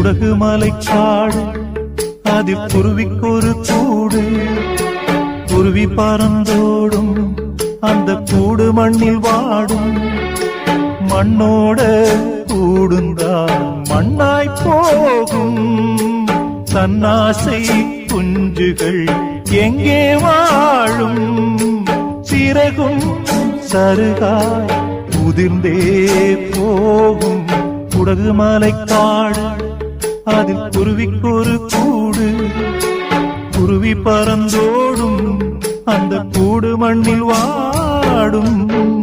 குடகு மலைக்காடு அதில் குருவிக்கொரு கூடு. குருவி பறந்தோடும் அந்த கூடு மண்ணில் வாடும். மண்ணோட கூடுந்தான் மண்ணாய் போகும். தன்னாசை குஞ்சுகள் எங்கே வாழும்? சிறகும் சருகாய் உதிர்ந்தே போகும். குடகு மலைக்காடு அதில் குருவிக்கொரு கூடு. குருவி பறந்தோடும் அந்த கூடு மண்ணில் வாடும்.